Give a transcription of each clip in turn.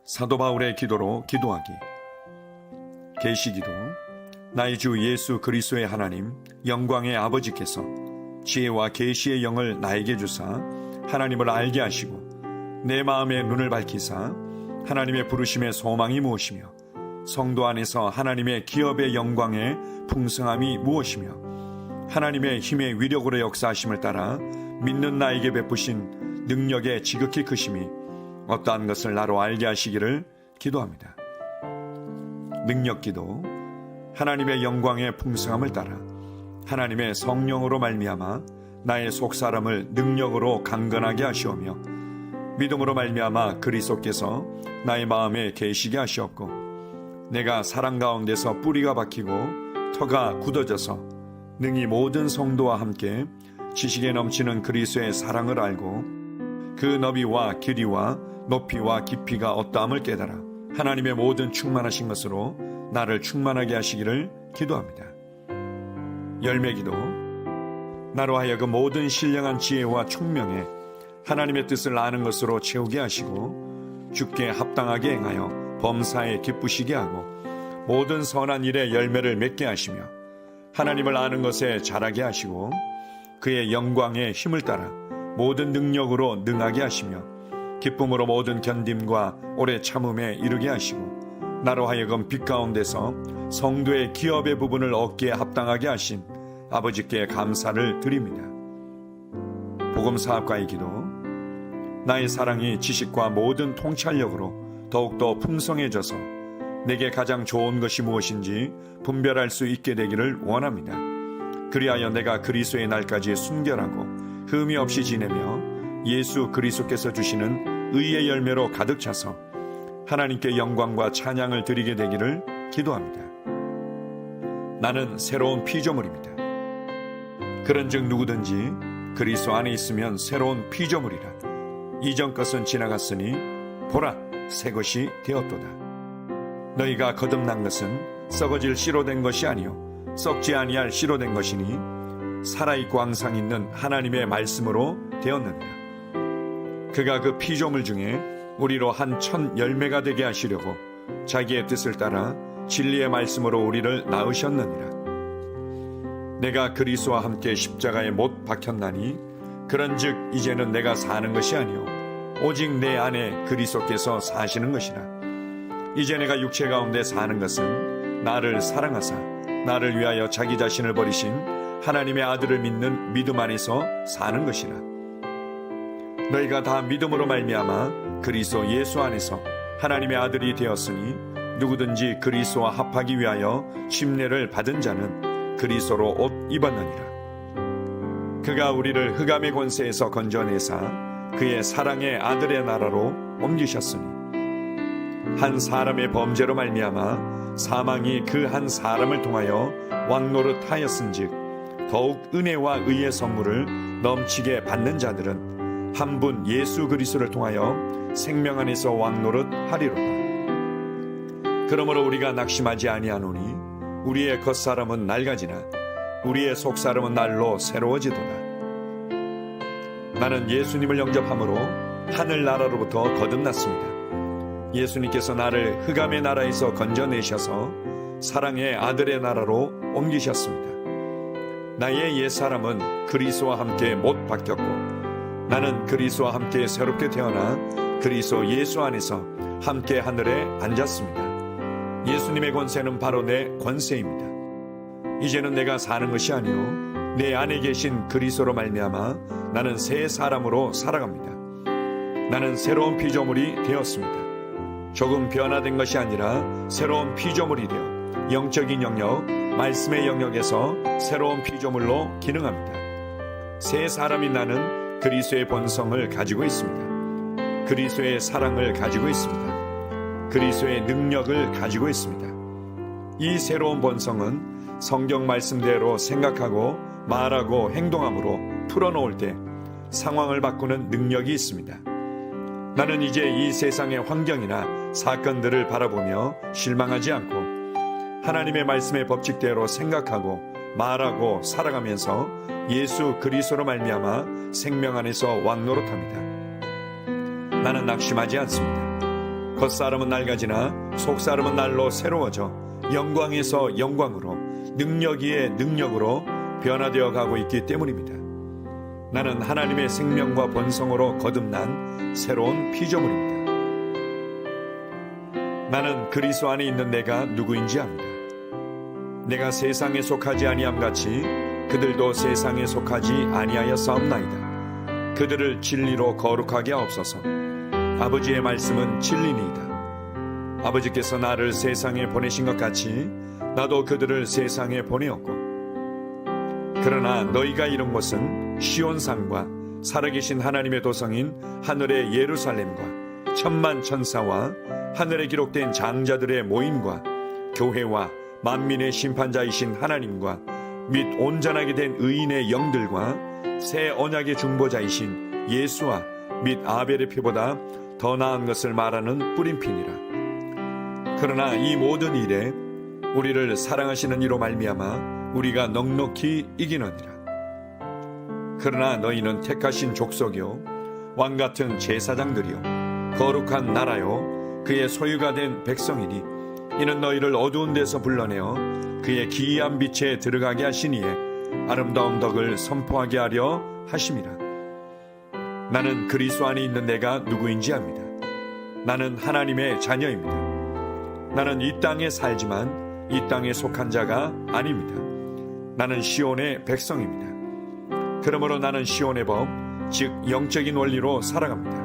사도 바울의 기도로 기도하기. 계시기도. 나의 주 예수 그리스도의 하나님 영광의 아버지께서 지혜와 계시의 영을 나에게 주사 하나님을 알게 하시고 내 마음의 눈을 밝히사 하나님의 부르심의 소망이 무엇이며 성도 안에서 하나님의 기업의 영광의 풍성함이 무엇이며 하나님의 힘의 위력으로 역사하심을 따라 믿는 나에게 베푸신 능력의 지극히 크심이 어떠한 것을 나로 알게 하시기를 기도합니다. 능력기도. 하나님의 영광의 풍성함을 따라 하나님의 성령으로 말미암아 나의 속사람을 능력으로 강건하게 하시오며 믿음으로 말미암아 그리스도께서 나의 마음에 계시게 하시옵고 내가 사랑 가운데서 뿌리가 박히고 터가 굳어져서 능히 모든 성도와 함께 지식에 넘치는 그리스도의 사랑을 알고 그 너비와 길이와 높이와 깊이가 어떠함을 깨달아 하나님의 모든 충만하신 것으로 나를 충만하게 하시기를 기도합니다. 열매기도. 나로 하여금 모든 신령한 지혜와 총명에 하나님의 뜻을 아는 것으로 채우게 하시고 주께 합당하게 행하여 범사에 기쁘시게 하고 모든 선한 일에 열매를 맺게 하시며 하나님을 아는 것에 자라게 하시고 그의 영광의 힘을 따라 모든 능력으로 능하게 하시며 기쁨으로 모든 견딤과 오래 참음에 이르게 하시고 나로 하여금 빛 가운데서 성도의 기업의 부분을 얻기에 합당하게 하신 아버지께 감사를 드립니다. 복음사업가의 기도. 나의 사랑이 지식과 모든 통찰력으로 더욱더 풍성해져서 내게 가장 좋은 것이 무엇인지 분별할 수 있게 되기를 원합니다. 그리하여 내가 그리스도의 날까지 순결하고 흠이 없이 지내며 예수 그리스도께서 주시는 의의 열매로 가득 차서 하나님께 영광과 찬양을 드리게 되기를 기도합니다. 나는 새로운 피조물입니다. 그런즉 누구든지 그리스도 안에 있으면 새로운 피조물이라. 이전 것은 지나갔으니 보라 새 것이 되었도다. 너희가 거듭난 것은 썩어질 씨로 된 것이 아니요 썩지 아니할 씨로 된 것이니 살아있고 항상 있는 하나님의 말씀으로 되었느니라. 그가 그 피조물 중에 우리로 한 천 열매가 되게 하시려고 자기의 뜻을 따라 진리의 말씀으로 우리를 낳으셨느니라. 내가 그리스도와 함께 십자가에 못 박혔나니 그런즉 이제는 내가 사는 것이 아니요 오직 내 안에 그리스도께서 사시는 것이라. 이제 내가 육체 가운데 사는 것은 나를 사랑하사 나를 위하여 자기 자신을 버리신 하나님의 아들을 믿는 믿음 안에서 사는 것이라. 너희가 다 믿음으로 말미암아 그리스도 예수 안에서 하나님의 아들이 되었으니 누구든지 그리스도와 합하기 위하여 침례를 받은 자는 그리스도로 옷 입었느니라. 그가 우리를 흑암의 권세에서 건져내사 그의 사랑의 아들의 나라로 옮기셨으니 한 사람의 범죄로 말미암아 사망이 그 한 사람을 통하여 왕노릇 하였은즉 더욱 은혜와 의의 선물을 넘치게 받는 자들은 한 분 예수 그리스도를 통하여 생명 안에서 왕노릇 하리로다. 그러므로 우리가 낙심하지 아니하노니 우리의 겉사람은 낡아지나 우리의 속사람은 날로 새로워지도다. 나는 예수님을 영접함으로 하늘나라로부터 거듭났습니다. 예수님께서 나를 흑암의 나라에서 건져내셔서 사랑의 아들의 나라로 옮기셨습니다. 나의 옛사람은 그리스도와 함께 못 바뀌었고 나는 그리스도와 함께 새롭게 태어나 그리스도 예수 안에서 함께 하늘에 앉았습니다. 예수님의 권세는 바로 내 권세입니다. 이제는 내가 사는 것이 아니요 내 안에 계신 그리스도로 말미암아 나는 새 사람으로 살아갑니다. 나는 새로운 피조물이 되었습니다. 조금 변화된 것이 아니라 새로운 피조물이 되어 영적인 영역, 말씀의 영역에서 새로운 피조물로 기능합니다. 새 사람인 나는 그리스도의 본성을 가지고 있습니다. 그리스도의 사랑을 가지고 있습니다. 그리스도의 능력을 가지고 있습니다. 이 새로운 본성은 성경 말씀대로 생각하고 말하고 행동함으로 풀어놓을 때 상황을 바꾸는 능력이 있습니다. 나는 이제 이 세상의 환경이나 사건들을 바라보며 실망하지 않고 하나님의 말씀의 법칙대로 생각하고 말하고 살아가면서 예수 그리스도로 말미암아 생명 안에서 왕노릇합니다. 나는 낙심하지 않습니다. 겉사람은 낡아지나 속사람은 날로 새로워져 영광에서 영광으로 능력 위에 능력으로 변화되어 가고 있기 때문입니다. 나는 하나님의 생명과 번성으로 거듭난 새로운 피조물입니다. 나는 그리스도 안에 있는 내가 누구인지 압니다. 내가 세상에 속하지 아니함 같이 그들도 세상에 속하지 아니하였사옵나이다. 그들을 진리로 거룩하게 하옵소서. 아버지의 말씀은 진리니이다. 아버지께서 나를 세상에 보내신 것 같이 나도 그들을 세상에 보내었고, 그러나 너희가 이룬 것은 시온산과 살아계신 하나님의 도성인 하늘의 예루살렘과 천만 천사와 하늘에 기록된 장자들의 모임과 교회와 만민의 심판자이신 하나님과 및 온전하게 된 의인의 영들과 새 언약의 중보자이신 예수와 및 아벨의 피보다 더 나은 것을 말하는 뿌림핀이라. 그러나 이 모든 일에 우리를 사랑하시는 이로 말미암아 우리가 넉넉히 이기느니라. 그러나 너희는 택하신 족속이요 왕같은 제사장들이요 거룩한 나라요 그의 소유가 된 백성이니 이는 너희를 어두운 데서 불러내어 그의 기이한 빛에 들어가게 하시니에 아름다운 덕을 선포하게 하려 하심이라. 나는 그리스도 안에 있는 내가 누구인지 압니다. 나는 하나님의 자녀입니다. 나는 이 땅에 살지만 이 땅에 속한 자가 아닙니다. 나는 시온의 백성입니다. 그러므로 나는 시온의 법, 즉 영적인 원리로 살아갑니다.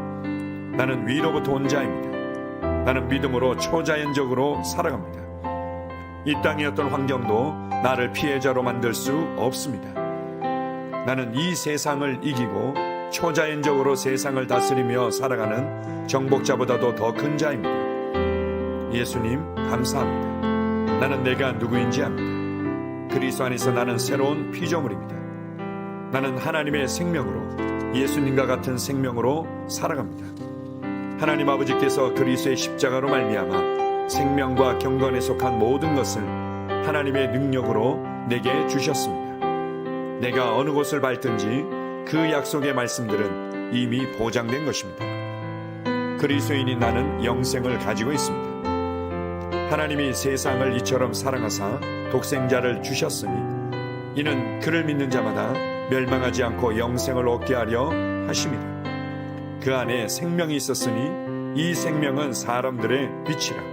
나는 위로부터 온 자입니다. 나는 믿음으로 초자연적으로 살아갑니다. 이 땅의 어떤 환경도 나를 피해자로 만들 수 없습니다. 나는 이 세상을 이기고 초자연적으로 세상을 다스리며 살아가는 정복자보다도 더 큰 자입니다. 예수님 감사합니다. 나는 내가 누구인지 압니다. 그리스도 안에서 나는 새로운 피조물입니다. 나는 하나님의 생명으로 예수님과 같은 생명으로 살아갑니다. 하나님 아버지께서 그리스도의 십자가로 말미암아 생명과 경건에 속한 모든 것을 하나님의 능력으로 내게 주셨습니다. 내가 어느 곳을 밟든지 그 약속의 말씀들은 이미 보장된 것입니다. 그리스도인인 나는 영생을 가지고 있습니다. 하나님이 세상을 이처럼 사랑하사 독생자를 주셨으니 이는 그를 믿는 자마다 멸망하지 않고 영생을 얻게 하려 하심이라. 그 안에 생명이 있었으니 이 생명은 사람들의 빛이라.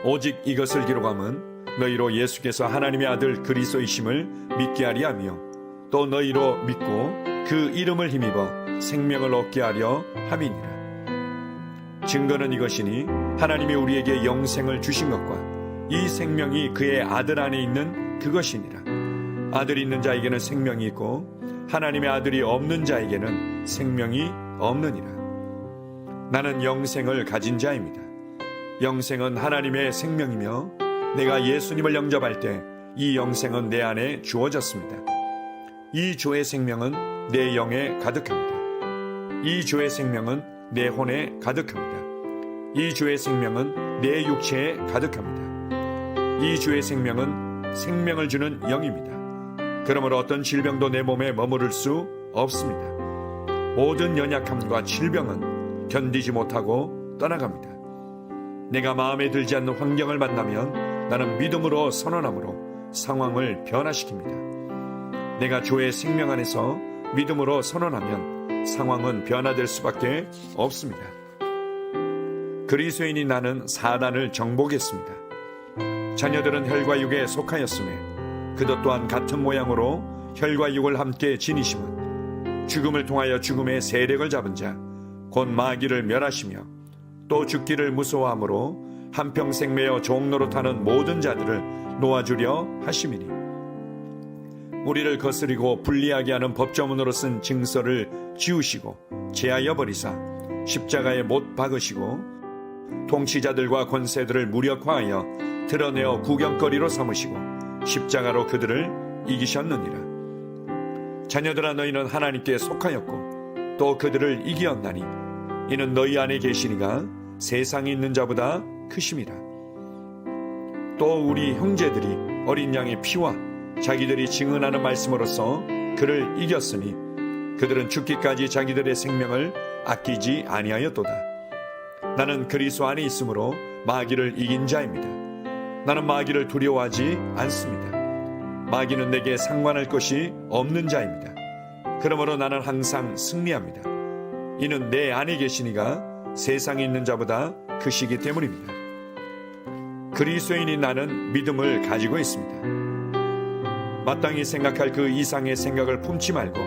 오직 이것을 기록함은 너희로 예수께서 하나님의 아들 그리스도이심을 믿게 하리 하며 또 너희로 믿고 그 이름을 힘입어 생명을 얻게 하려 함이니라. 증거는 이것이니 하나님이 우리에게 영생을 주신 것과 이 생명이 그의 아들 안에 있는 그것이니라. 아들이 있는 자에게는 생명이 있고 하나님의 아들이 없는 자에게는 생명이 없느니라. 나는 영생을 가진 자입니다. 영생은 하나님의 생명이며 내가 예수님을 영접할 때 이 영생은 내 안에 주어졌습니다. 이 주의 생명은 내 영에 가득합니다. 이 주의 생명은 내 혼에 가득합니다. 이 주의 생명은 내 육체에 가득합니다. 이 주의 생명은 생명을 주는 영입니다. 그러므로 어떤 질병도 내 몸에 머무를 수 없습니다. 모든 연약함과 질병은 견디지 못하고 떠나갑니다. 내가 마음에 들지 않는 환경을 만나면 나는 믿음으로 선언함으로 상황을 변화시킵니다. 내가 주의 생명 안에서 믿음으로 선언하면 상황은 변화될 수밖에 없습니다. 그리스도인이 나는 사단을 정복했습니다. 자녀들은 혈과 육에 속하였음에 그것 또한 같은 모양으로 혈과 육을 함께 지니심은 죽음을 통하여 죽음의 세력을 잡은 자 곧 마귀를 멸하시며 또 죽기를 무서워함으로 한평생 매어 종노릇하는 모든 자들을 놓아주려 하심이니 우리를 거스리고 불리하게 하는 법조문으로 쓴 증서를 지우시고 제하여 버리사 십자가에 못 박으시고 통치자들과 권세들을 무력화하여 드러내어 구경거리로 삼으시고 십자가로 그들을 이기셨느니라. 자녀들아 너희는 하나님께 속하였고 또 그들을 이기었나니 이는 너희 안에 계시니가 세상에 있는 자보다 크심이라. 또 우리 형제들이 어린 양의 피와 자기들이 증언하는 말씀으로써 그를 이겼으니 그들은 죽기까지 자기들의 생명을 아끼지 아니하였도다. 나는 그리스도 안에 있으므로 마귀를 이긴 자입니다. 나는 마귀를 두려워하지 않습니다. 마귀는 내게 상관할 것이 없는 자입니다. 그러므로 나는 항상 승리합니다. 이는 내 안에 계시니가 세상에 있는 자보다 크시기 때문입니다. 그리스도인인 나는 믿음을 가지고 있습니다. 마땅히 생각할 그 이상의 생각을 품지 말고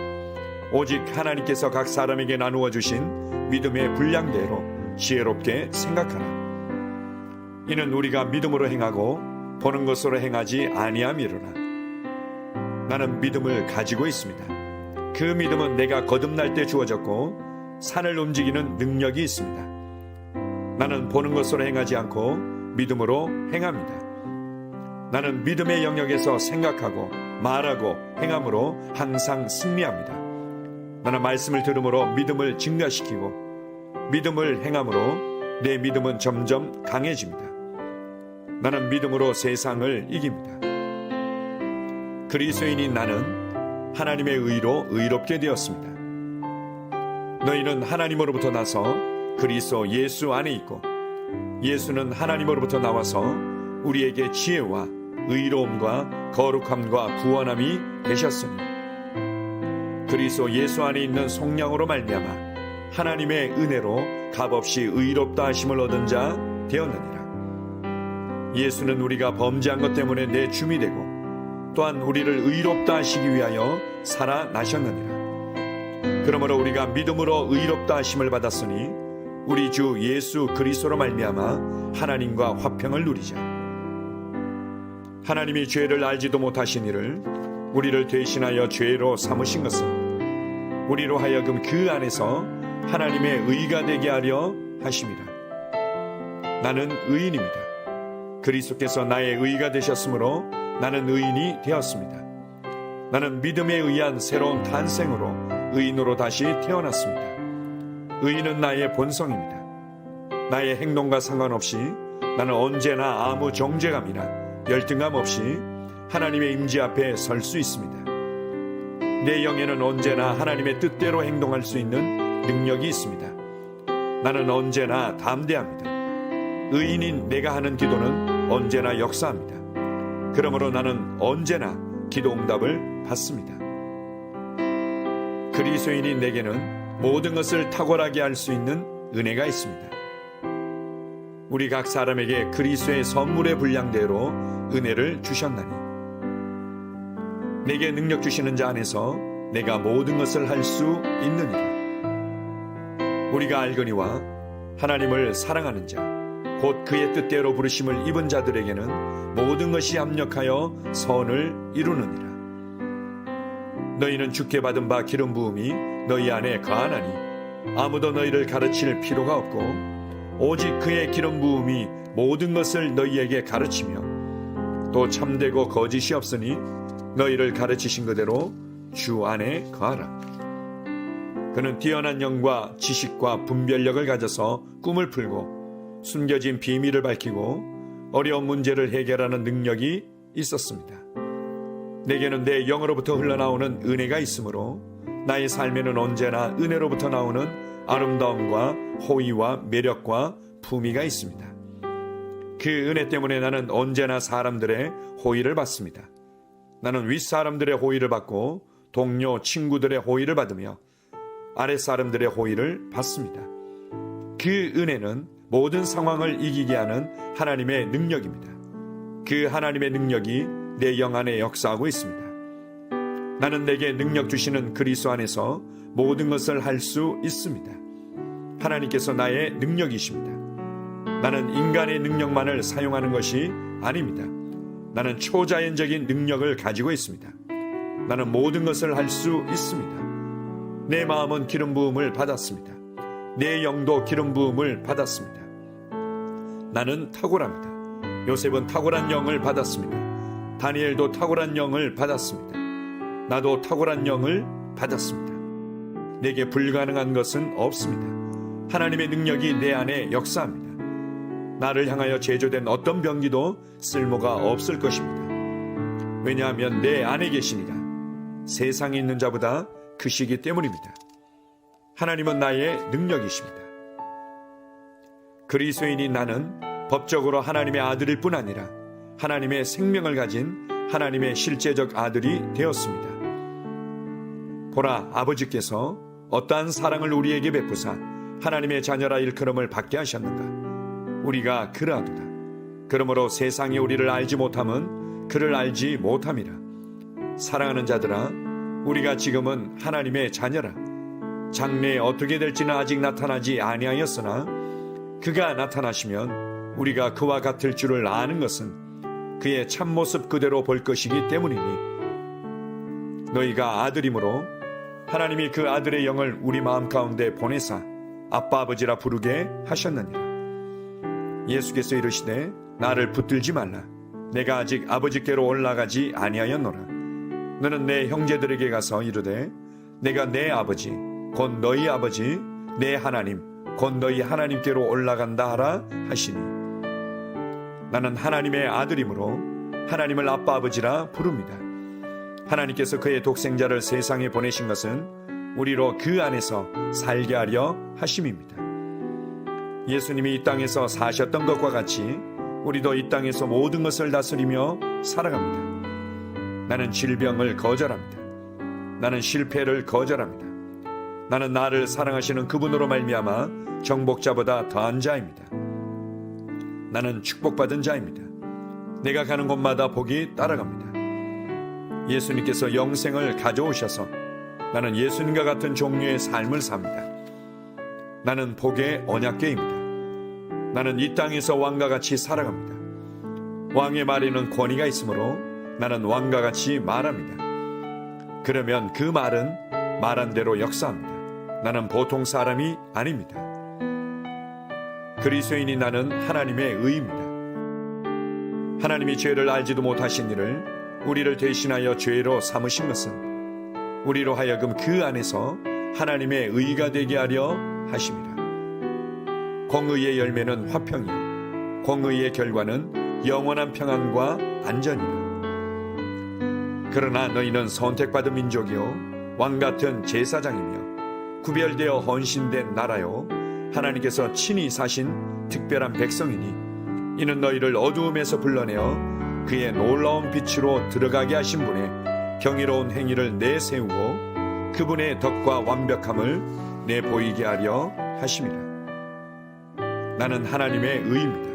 오직 하나님께서 각 사람에게 나누어 주신 믿음의 분량대로 지혜롭게 생각하라. 이는 우리가 믿음으로 행하고 보는 것으로 행하지 아니함이로라. 나는 믿음을 가지고 있습니다. 그 믿음은 내가 거듭날 때 주어졌고 산을 움직이는 능력이 있습니다. 나는 보는 것으로 행하지 않고 믿음으로 행합니다. 나는 믿음의 영역에서 생각하고 말하고 행함으로 항상 승리합니다. 나는 말씀을 들음으로 믿음을 증가시키고 믿음을 행함으로 내 믿음은 점점 강해집니다. 나는 믿음으로 세상을 이깁니다. 그리스도인인 나는 하나님의 의로 의롭게 되었습니다. 너희는 하나님으로부터 나서 그리스도 예수 안에 있고 예수는 하나님으로부터 나와서 우리에게 지혜와 의로움과 거룩함과 구원함이 되셨으니 그리스도 예수 안에 있는 속량으로 말미암아 하나님의 은혜로 값없이 의롭다 하심을 얻은 자 되었느니라. 예수는 우리가 범죄한 것 때문에 내 줌이 되고 또한 우리를 의롭다 하시기 위하여 살아나셨느니라. 그러므로 우리가 믿음으로 의롭다 하심을 받았으니 우리 주 예수 그리스도로 말미암아 하나님과 화평을 누리자. 하나님이 죄를 알지도 못하신 이를 우리를 대신하여 죄로 삼으신 것은 우리로 하여금 그 안에서 하나님의 의가 되게 하려 하심이라. 나는 의인입니다. 그리스도께서 나의 의가 되셨으므로 나는 의인이 되었습니다. 나는 믿음에 의한 새로운 탄생으로 의인으로 다시 태어났습니다. 의인은 나의 본성입니다. 나의 행동과 상관없이 나는 언제나 아무 정죄감이나 열등감 없이 하나님의 임재 앞에 설 수 있습니다. 내 영에는 언제나 하나님의 뜻대로 행동할 수 있는 능력이 있습니다. 나는 언제나 담대합니다. 의인인 내가 하는 기도는 언제나 역사합니다. 그러므로 나는 언제나 기도 응답을 받습니다. 그리스도인인 내게는 모든 것을 탁월하게 할 수 있는 은혜가 있습니다. 우리 각 사람에게 그리스도의 선물의 분량대로 은혜를 주셨나니 내게 능력 주시는 자 안에서 내가 모든 것을 할 수 있느니라. 우리가 알거니와 하나님을 사랑하는 자 곧 그의 뜻대로 부르심을 입은 자들에게는 모든 것이 합력하여 선을 이루느니라. 너희는 주께 받은 바 기름 부음이 너희 안에 거하나니 아무도 너희를 가르칠 필요가 없고 오직 그의 기름 부음이 모든 것을 너희에게 가르치며 또 참되고 거짓이 없으니 너희를 가르치신 그대로 주 안에 거하라. 그는 뛰어난 영과 지식과 분별력을 가져서 꿈을 풀고 숨겨진 비밀을 밝히고 어려운 문제를 해결하는 능력이 있었습니다. 내게는 내 영으로부터 흘러나오는 은혜가 있으므로 나의 삶에는 언제나 은혜로부터 나오는 아름다움과 호의와 매력과 품위가 있습니다. 그 은혜 때문에 나는 언제나 사람들의 호의를 받습니다. 나는 윗사람들의 호의를 받고 동료, 친구들의 호의를 받으며 아랫사람들의 호의를 받습니다. 그 은혜는 모든 상황을 이기게 하는 하나님의 능력입니다. 그 하나님의 능력이 내 영 안에 역사하고 있습니다. 나는 내게 능력 주시는 그리스도 안에서 모든 것을 할 수 있습니다. 하나님께서 나의 능력이십니다. 나는 인간의 능력만을 사용하는 것이 아닙니다. 나는 초자연적인 능력을 가지고 있습니다. 나는 모든 것을 할 수 있습니다. 내 마음은 기름 부음을 받았습니다. 내 영도 기름 부음을 받았습니다. 나는 탁월합니다. 요셉은 탁월한 영을 받았습니다. 다니엘도 탁월한 영을 받았습니다. 나도 탁월한 영을 받았습니다. 내게 불가능한 것은 없습니다. 하나님의 능력이 내 안에 역사합니다. 나를 향하여 제조된 어떤 병기도 쓸모가 없을 것입니다. 왜냐하면 내 안에 계시니가 세상에 있는 자보다 크시기 때문입니다. 하나님은 나의 능력이십니다. 그리스도인인 나는 법적으로 하나님의 아들일 뿐 아니라 하나님의 생명을 가진 하나님의 실제적 아들이 되었습니다. 보라, 아버지께서 어떠한 사랑을 우리에게 베푸사 하나님의 자녀라 일컬음을 받게 하셨는가. 우리가 그러하도다. 그러므로 세상이 우리를 알지 못함은 그를 알지 못함이라. 사랑하는 자들아, 우리가 지금은 하나님의 자녀라. 장래에 어떻게 될지는 아직 나타나지 아니하였으나 그가 나타나시면 우리가 그와 같을 줄을 아는 것은 그의 참모습 그대로 볼 것이기 때문이니, 너희가 아들이므로 하나님이 그 아들의 영을 우리 마음 가운데 보내사 아빠 아버지라 부르게 하셨느니라. 예수께서 이르시되 나를 붙들지 말라. 내가 아직 아버지께로 올라가지 아니하였노라. 너는 내 형제들에게 가서 이르되 내가 내 아버지 곧 너희 아버지 내 하나님 곧 너희 하나님께로 올라간다 하라 하시니, 나는 하나님의 아들이므로 하나님을 아빠 아버지라 부릅니다. 하나님께서 그의 독생자를 세상에 보내신 것은 우리로 그 안에서 살게 하려 하심입니다. 예수님이 이 땅에서 사셨던 것과 같이 우리도 이 땅에서 모든 것을 다스리며 살아갑니다. 나는 질병을 거절합니다. 나는 실패를 거절합니다. 나는 나를 사랑하시는 그분으로 말미암아 정복자보다 더한 자입니다. 나는 축복받은 자입니다. 내가 가는 곳마다 복이 따라갑니다. 예수님께서 영생을 가져오셔서 나는 예수님과 같은 종류의 삶을 삽니다. 나는 복의 언약궤입니다. 나는 이 땅에서 왕과 같이 살아갑니다. 왕의 말에는 권위가 있으므로 나는 왕과 같이 말합니다. 그러면 그 말은 말한 대로 역사합니다. 나는 보통 사람이 아닙니다. 그리스도인이 나는 하나님의 의입니다. 하나님이 죄를 알지도 못하신 이를 우리를 대신하여 죄로 삼으신 것은 우리로 하여금 그 안에서 하나님의 의가 되게 하려 하심이라. 공의의 열매는 화평이요 공의의 결과는 영원한 평안과 안전이라. 그러나 너희는 선택받은 민족이요 왕같은 제사장이며 구별되어 헌신된 나라요 하나님께서 친히 사신 특별한 백성이니, 이는 너희를 어두움에서 불러내어 그의 놀라운 빛으로 들어가게 하신 분의 경이로운 행위를 내세우고 그분의 덕과 완벽함을 내보이게 하려 하심이라. 나는 하나님의 의입니다.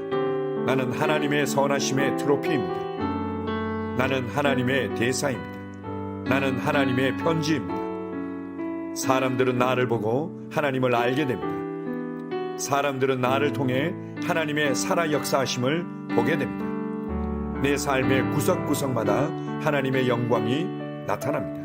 나는 하나님의 선하심의 트로피입니다. 나는 하나님의 대사입니다. 나는 하나님의 편지입니다. 사람들은 나를 보고 하나님을 알게 됩니다. 사람들은 나를 통해 하나님의 살아 역사하심을 보게 됩니다. 내 삶의 구석구석마다 하나님의 영광이 나타납니다.